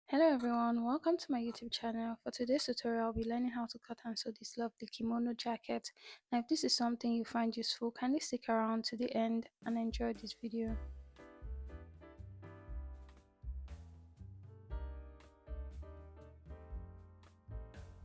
Hello everyone, welcome to my YouTube channel. For today's tutorial, I'll be learning how to cut and sew this lovely kimono jacket. Now if this is something you find useful, kindly stick around to the end and enjoy this video.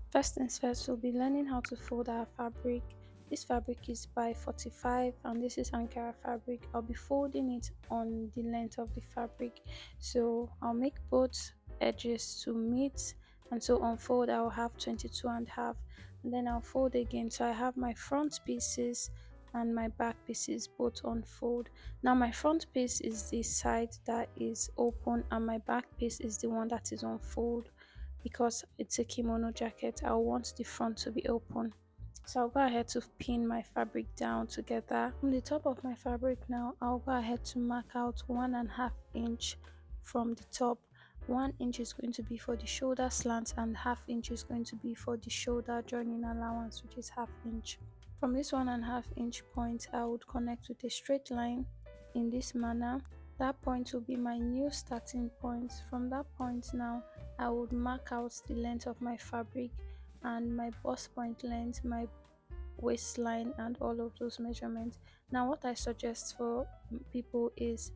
First things first, we'll be learning how to fold our fabric. This fabric is by 45 and this is Ankara fabric. I'll be folding it on the length of the fabric. So I'll make both edges to meet, and so on fold I'll have 22 and a half, and then I'll fold again. So I have my front pieces and my back pieces both on fold. Now my front piece is the side that is open and my back piece is the one that is on fold. Because it's a kimono jacket, I want the front to be open. So I'll go ahead to pin my fabric down together. From the top of my fabric now, I'll go ahead to mark out 1.5 inch from the top. 1 inch is going to be for the shoulder slant and ½ inch is going to be for the shoulder joining allowance, which is ½ inch. From this 1.5 inch point, I would connect with a straight line in this manner. That point will be my new starting point. From that point now, I would mark out the length of my fabric and my bust point length, my waistline, and all of those measurements. Now what I suggest for people is,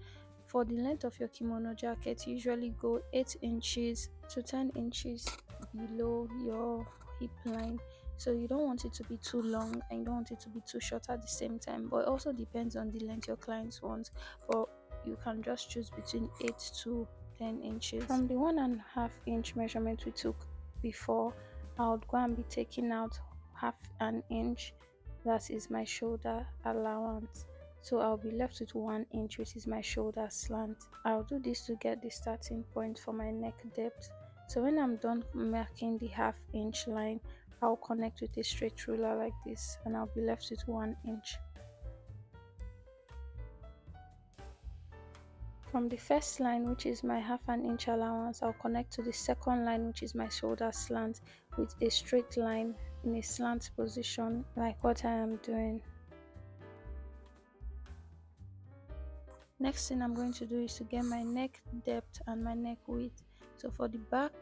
for the length of your kimono jacket, usually go 8 inches to 10 inches below your hip line. So you don't want it to be too long and you don't want it to be too short at the same time, but it also depends on the length your clients want. For you can just choose between 8 to 10 inches. From the 1.5 inch measurement we took before, I would go and be taking out ½ inch, that is my shoulder allowance. So I'll be left with 1 inch, which is my shoulder slant. I'll do this to get the starting point for my neck depth. So when I'm done marking the ½ inch line, I'll connect with a straight ruler like this and I'll be left with 1 inch. From the first line, which is my ½ inch allowance, I'll connect to the second line, which is my shoulder slant, with a straight line in a slant position like what I am doing. Next thing I'm going to do is to get my neck depth and my neck width. So for the back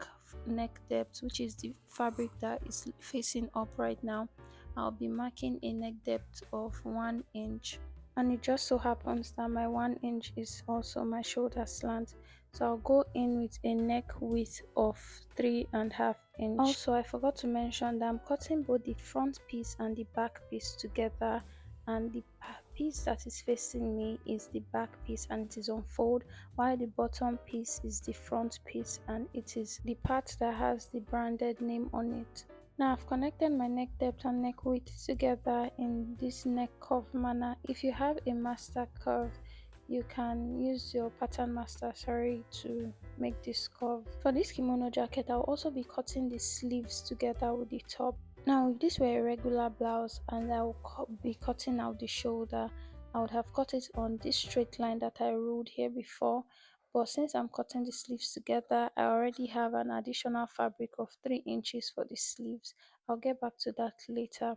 neck depth, which is the fabric that is facing up right now, I'll be marking a neck depth of 1 inch. And it just so happens that my 1 inch is also my shoulder slant, so I'll go in with a neck width of 3.5 inch. Also, I forgot to mention that I'm cutting both the front piece and the back piece together, and the piece that is facing me is the back piece and it is on fold, while the bottom piece is the front piece and it is the part that has the branded name on it. Now I've connected my neck depth and neck width together in this neck curve manner. If you have a master curve, you can use your pattern master to make this curve. For this kimono jacket, I'll also be cutting the sleeves together with the top. Now if this were a regular blouse and I'll be cutting out the shoulder, I would have cut it on this straight line that I ruled here before. But since I'm cutting the sleeves together, I already have an additional fabric of 3 inches for the sleeves. I'll get back to that later.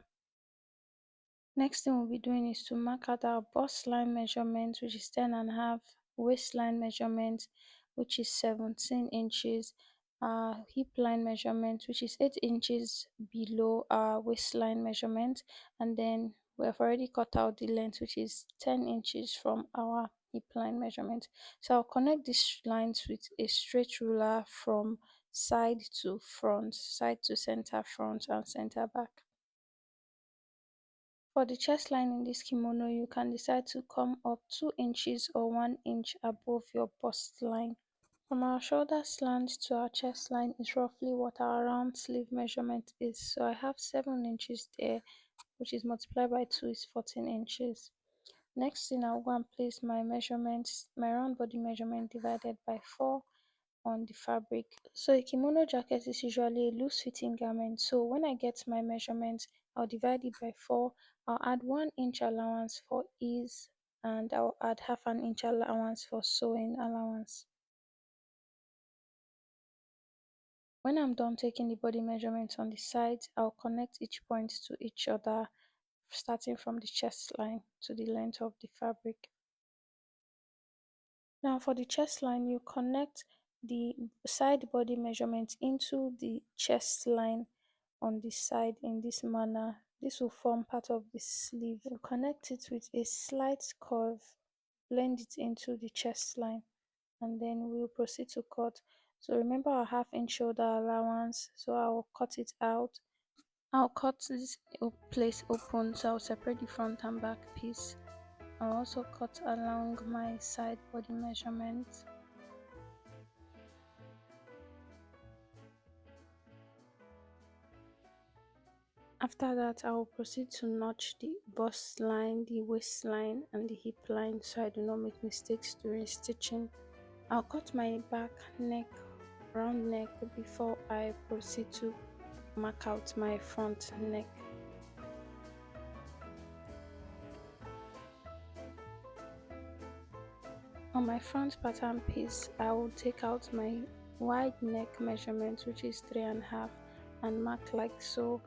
Next thing we'll be doing is to mark out our bust line measurement, which is 10.5, waistline measurement, which is 17 inches, our hip line measurement, which is 8 inches below our waistline measurement, and then we have already cut out the length, which is 10 inches from our hip line measurement. So I'll connect these lines with a straight ruler from side to front, side to center front, and center back. For the chest line in this kimono, you can decide to come up 2 inches or 1 inch above your bust line. From our shoulder slant to our chest line is roughly what our round sleeve measurement is. So I have 7 inches there, which is multiplied by 2 is 14 inches. Next thing, I'll go and place my measurements, my round body measurement divided by 4 on the fabric. So a kimono jacket is usually a loose fitting garment. So when I get my measurements, I'll divide it by 4. I'll add 1 inch allowance for ease and I'll add ½ inch allowance for sewing allowance. When I'm done taking the body measurements on the sides, I'll connect each point to each other, starting from the chest line to the length of the fabric. Now for the chest line, you connect the side body measurement into the chest line on the side in this manner. This will form part of the sleeve. We'll connect it with a slight curve, blend it into the chest line, and then we'll proceed to cut. So remember our half-inch shoulder allowance. So I'll cut it out. I'll cut this place open, so I'll separate the front and back piece. I'll also cut along my side body measurement. After that, I will proceed to notch the bust line, the waistline, and the hip line so I do not make mistakes during stitching. I'll cut my back neck, round neck before I proceed to mark out my front neck. On my front pattern piece, I will take out my wide neck measurement, which is 3.5, and mark like so.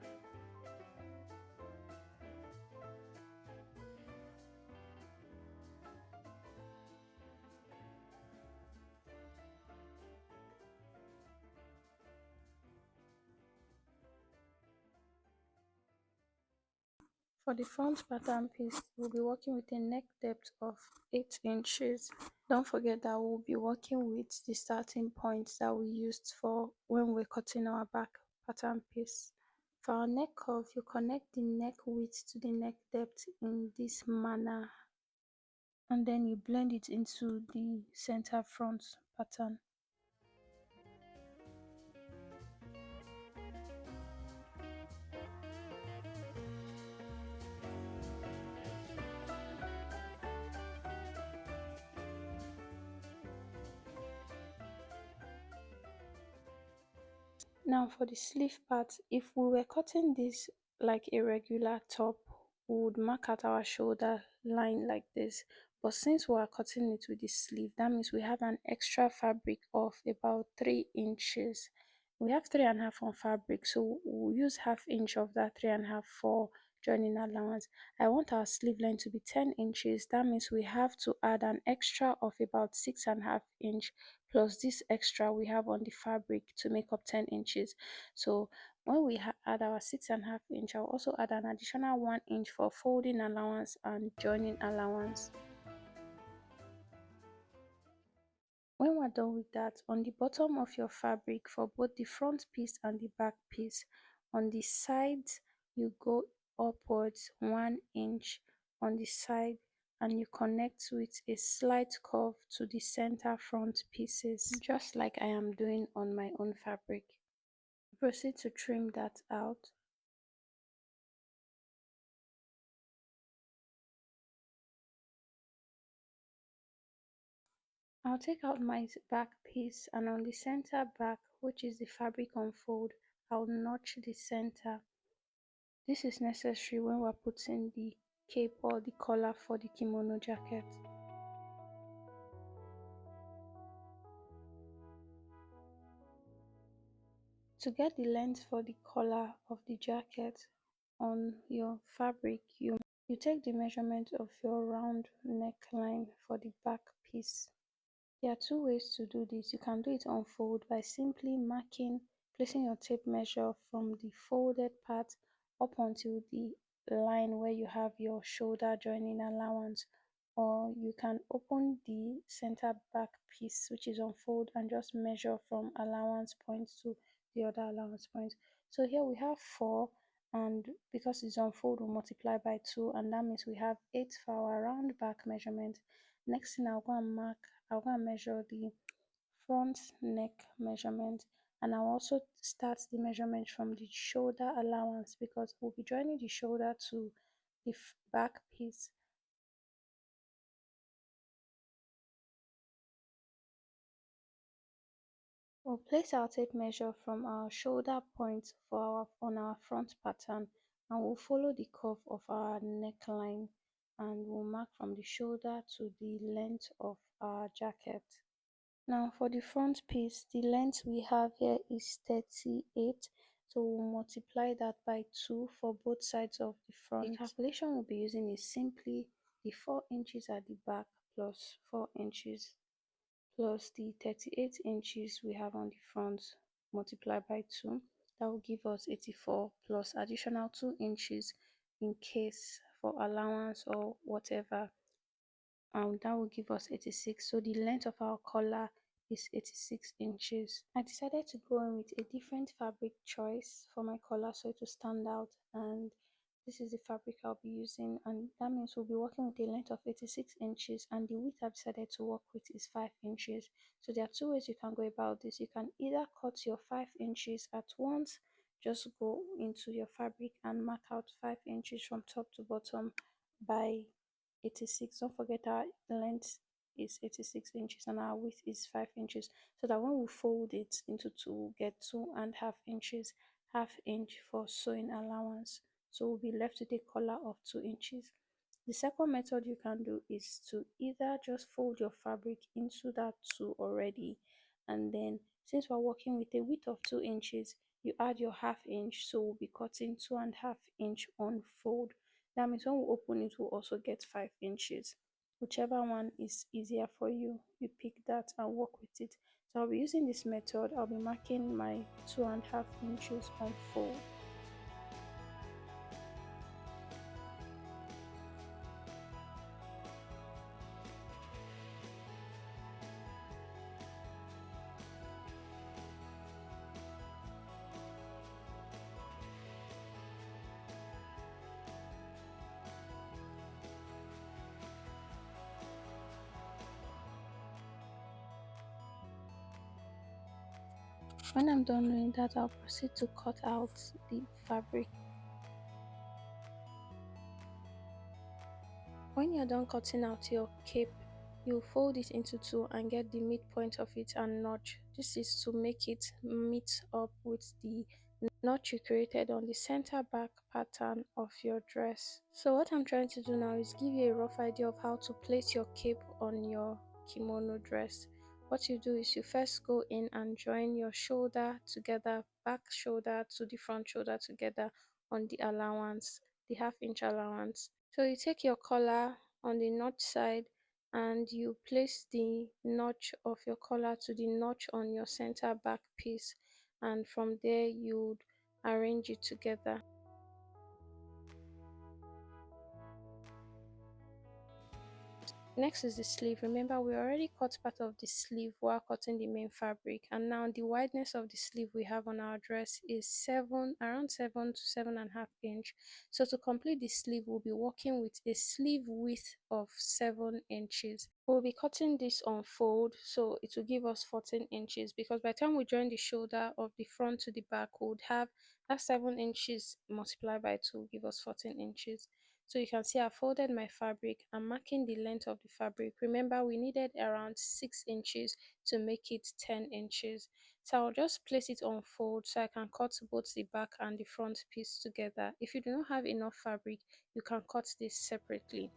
For the front pattern piece, we'll be working with a neck depth of 8 inches. Don't forget that we'll be working with the starting points that we used for when we're cutting our back pattern piece. For our neck curve, you connect the neck width to the neck depth in this manner, and then you blend it into the center front pattern. Now for the sleeve part, if we were cutting this like a regular top, we would mark out our shoulder line like this. But since we are cutting it with the sleeve, that means we have an extra fabric of about 3 inches. We have 3.5 on fabric, so we'll use half inch of that 3.5 for joining allowance. I want our sleeve length to be 10 inches. That means we have to add an extra of about 6.5 inch plus this extra we have on the fabric to make up 10 inches. So when we add our 6.5 inch, I'll also add an additional 1 inch for folding allowance and joining allowance. When we're done with that, on the bottom of your fabric for both the front piece and the back piece, on the sides you go upwards 1 inch on the side, and you connect with a slight curve to the center front pieces, just like I am doing on my own fabric. Proceed to trim that out. I'll take out my back piece, and on the center back, which is the fabric unfold, I'll notch the center. This is necessary when we're putting the cape or the collar for the kimono jacket. To get the length for the collar of the jacket on your fabric, you take the measurement of your round neckline for the back piece. There are two ways to do this. You can do it on fold by simply placing your tape measure from the folded part up until the line where you have your shoulder joining allowance, or you can open the center back piece which is on fold and just measure from allowance point to the other allowance point. So here we have 4, and because it's on fold, we'll multiply by 2, and that means we have 8 for our round back measurement. Next thing I'll go and measure the front neck measurement, and I'll also start the measurement from the shoulder allowance because we'll be joining the shoulder to the back piece. We'll place our tape measure from our shoulder point on our front pattern, and we'll follow the curve of our neckline, and we'll mark from the shoulder to the length of our jacket. Now for the front piece, the length we have here is 38, so we'll multiply that by 2 for both sides of the front. The calculation we'll be using is simply the 4 inches at the back plus 4 inches plus the 38 inches we have on the front multiplied by 2. That will give us 84 plus additional 2 inches in case for allowance or whatever, that will give us 86. So the length of our collar is 86 inches. I decided to go in with a different fabric choice for my collar so it will stand out, and this is the fabric I'll be using, and that means we'll be working with a length of 86 inches and the width I've decided to work with is 5 inches. So there are two ways you can go about this. You can either cut your 5 inches at once, just go into your fabric and mark out 5 inches from top to bottom by 86. Don't forget our length is 86 inches and our width is 5 inches, so that when we fold it into two we'll get 2.5 inches, half inch for sewing allowance, so we'll be left with a collar of 2 inches. The second method you can do is to either just fold your fabric into that two already, and then since we're working with a width of 2 inches, you add your half inch, so we'll be cutting 2.5 inch on fold. That means when we open it, we'll also get 5 inches. Whichever one is easier for you, you pick that and work with it. So I'll be using this method. I'll be marking my 2.5 inches on fold. When I'm done doing that, I'll proceed to cut out the fabric. When you're done cutting out your cape, you fold it into two and get the midpoint of it and notch. This is to make it meet up with the notch you created on the center back pattern of your dress. So what I'm trying to do now is give you a rough idea of how to place your cape on your kimono dress. What you do is you first go in and join your shoulder together, back shoulder to the front shoulder together on the allowance, the half-inch allowance. So you take your collar on the notch side and you place the notch of your collar to the notch on your center back piece, and from there you arrange it together. Next is the sleeve. Remember, we already cut part of the sleeve while cutting the main fabric, and now the wideness of the sleeve we have on our dress is around 7 to 7.5 inch. So to complete the sleeve, we'll be working with a sleeve width of 7 inches. We'll be cutting this on fold, so it will give us 14 inches, because by the time we join the shoulder of the front to the back, we would have that 7 inches multiplied by 2 will give us 14 inches. So you can see I folded my fabric. I'm marking the length of the fabric. Remember, we needed around 6 inches to make it 10 inches. So I'll just place it on fold so I can cut both the back and the front piece together. If you do not have enough fabric, you can cut this separately.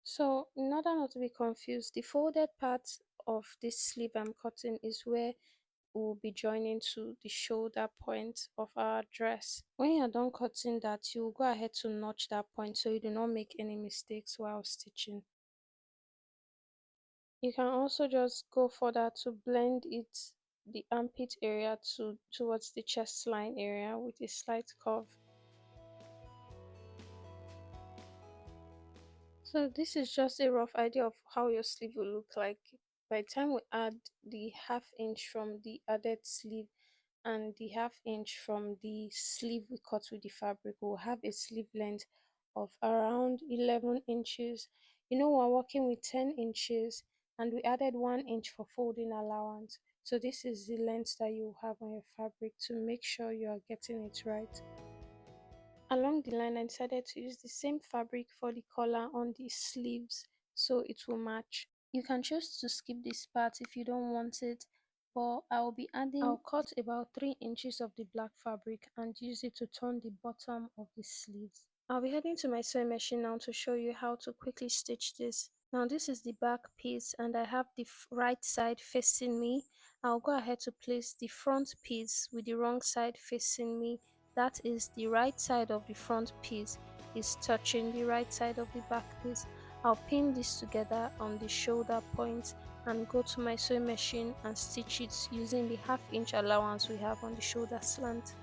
So in order not to be confused, the folded part of this sleeve I'm cutting is where we'll be joining to the shoulder point of our dress. When you're done cutting that, you'll go ahead to notch that point so you do not make any mistakes while stitching. You can also just go further to blend it, the armpit area towards the chest line area with a slight curve. So this is just a rough idea of how your sleeve will look like. By the time we add the half inch from the added sleeve and the half inch from the sleeve we cut with the fabric, we'll have a sleeve length of around 11 inches. You know, we're working with 10 inches and we added 1 inch for folding allowance. So this is the length that you have on your fabric to make sure you are getting it right. Along the line, I decided to use the same fabric for the collar on the sleeves so it will match. You can choose to skip this part if you don't want it, but I'll cut about 3 inches of the black fabric and use it to turn the bottom of the sleeves. I'll be heading to my sewing machine now to show you how to quickly stitch this. Now this is the back piece and I have the right side facing me. I'll go ahead to place the front piece with the wrong side facing me That is, the right side of the front piece is touching the right side of the back piece. I'll pin this together on the shoulder point and go to my sewing machine and stitch it using the half-inch allowance we have on the shoulder slant.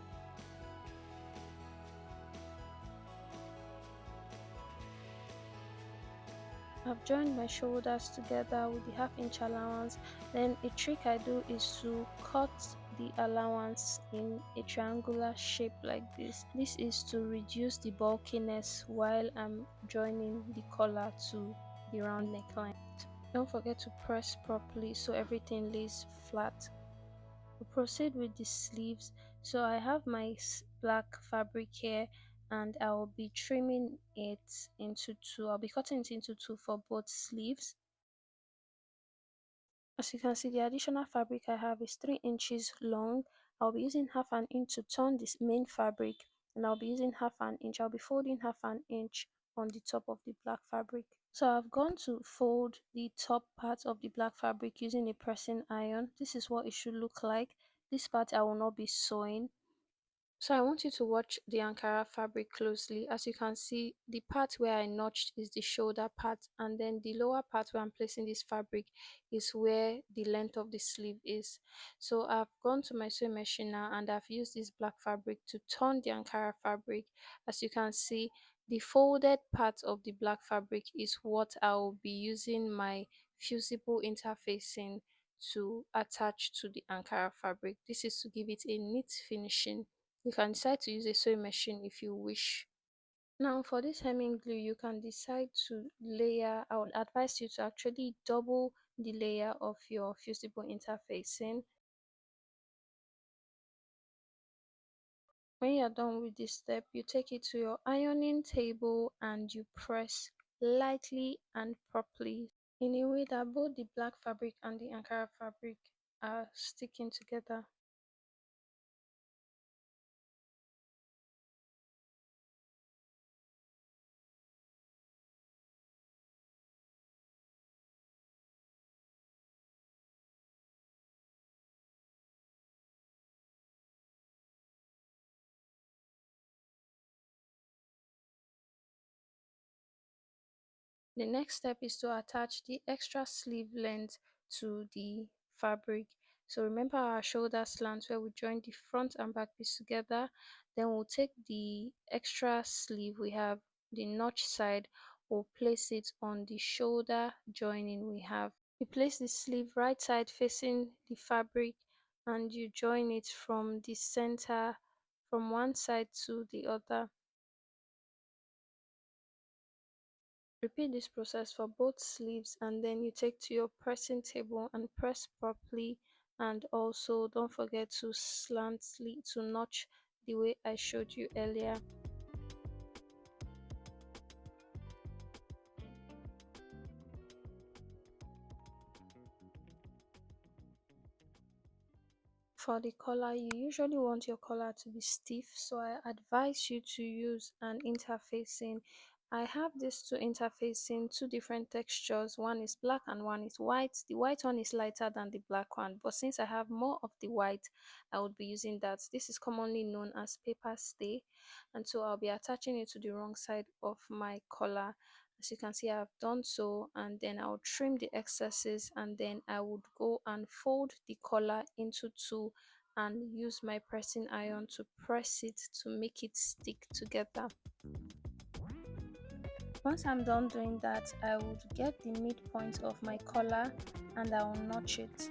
I've joined my shoulders together with the half-inch allowance. Then a trick I do is to cut the allowance in a triangular shape like this. This is to reduce the bulkiness while I'm joining the collar to the round neckline. Don't forget to press properly so everything lays flat. We proceed with the sleeves. So I have my black fabric here and I'll be trimming it into two. I'll be cutting it into two for both sleeves. As you can see, the additional fabric I have is 3 inches long. I'll be using half an inch to turn this main fabric, and I'll be using half an inch. I'll be folding half an inch on the top of the black fabric. So I've gone to fold the top part of the black fabric using a pressing iron. This is what it should look like. This part I will not be sewing. So I want you to watch the Ankara fabric closely. As you can see, the part where I notched is the shoulder part, and then the lower part where I'm placing this fabric is where the length of the sleeve is. So I've gone to my sewing machine now and I've used this black fabric to turn the Ankara fabric. As you can see, the folded part of the black fabric is what I will be using my fusible interfacing to attach to the Ankara fabric. This is to give it a neat finishing. You can decide to use a sewing machine if you wish. Now for this hemming glue, you can decide to layer. I would advise you to actually double the layer of your fusible interfacing. When you're done with this step, you take it to your ironing table and you press lightly and properly in a way that both the black fabric and the Ankara fabric are sticking together. The next step is to attach the extra sleeve length to the fabric. So remember our shoulder slant where we join the front and back piece together. Then we'll take the extra sleeve we have, the notch side, we'll place it on the shoulder joining we have. You place the sleeve right side facing the fabric and you join it from the center from one side to the other. Repeat this process for both sleeves and then you take to your pressing table and press properly, and also don't forget to slantly to notch the way I showed you earlier. For the collar, you usually want your collar to be stiff, so I advise you to use an interfacing. I have these two interfacing, two different textures. One is black and one is white. The white one is lighter than the black one, but since I have more of the white, I would be using that. This is commonly known as paper stay, and so I'll be attaching it to the wrong side of my collar. As you can see, I've done so, and then I'll trim the excesses, and then I would go and fold the collar into two and use my pressing iron to press it to make it stick together. Once I'm done doing that, I would get the midpoint of my collar and I'll notch it.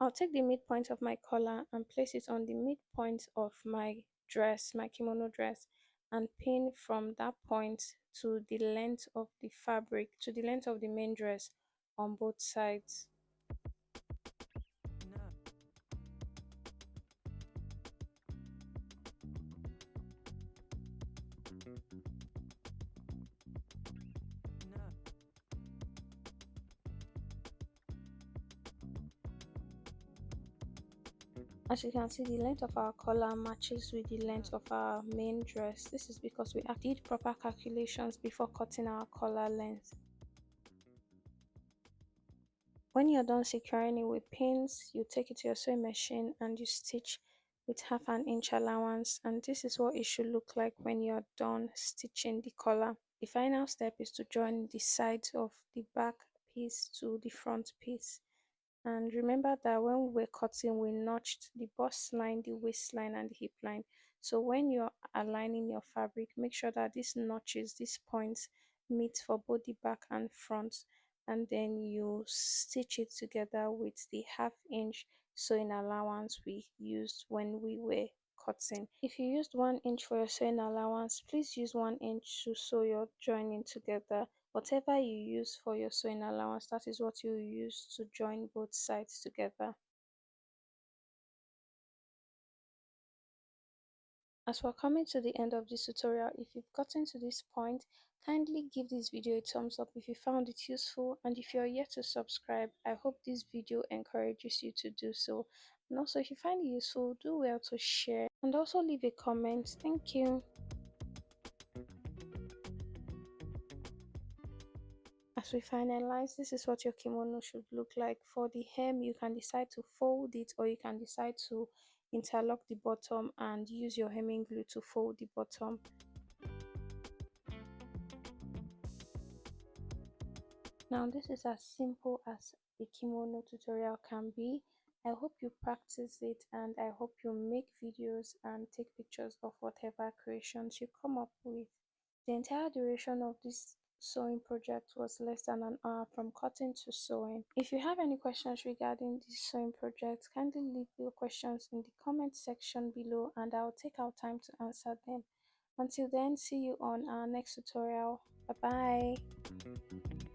I'll take the midpoint of my collar and place it on the midpoint of my dress, my kimono dress, and pin from that point to the length of the fabric, to the length of the main dress on both sides. As you can see, the length of our collar matches with the length of our main dress. This is because we did proper calculations before cutting our collar length. When you're done securing it with pins, you take it to your sewing machine and you stitch with half an inch allowance, and this is what it should look like when you're done stitching the collar. The final step is to join the sides of the back piece to the front piece. And remember that when we were cutting, we notched the bust line, the waistline, and the hip line. So when you're aligning your fabric, make sure that these notches, these points, meet for both the back and front. And then you stitch it together with the half-inch sewing allowance we used when we were cutting. If you used 1 inch for your sewing allowance, please use 1 inch to sew your joining together. Whatever you use for your sewing allowance, that is what you use to join both sides together. As we're coming to the end of this tutorial, if you've gotten to this point, kindly give this video a thumbs up if you found it useful, and if you're yet to subscribe, I hope this video encourages you to do so. And also, if you find it useful, do well to share and also leave a comment. Thank you. As we finalize, this is what your kimono should look like. For the hem, you can decide to fold it, or you can decide to interlock the bottom and use your hemming glue to fold the bottom. Now this is as simple as a kimono tutorial can be. I hope you practice it, and I hope you make videos and take pictures of whatever creations you come up with. The entire duration of this sewing project was less than an hour from cutting to sewing. If you have any questions regarding this sewing project, kindly leave your questions in the comment section below and I'll take our time to answer them. Until then, see you on our next tutorial. Bye bye.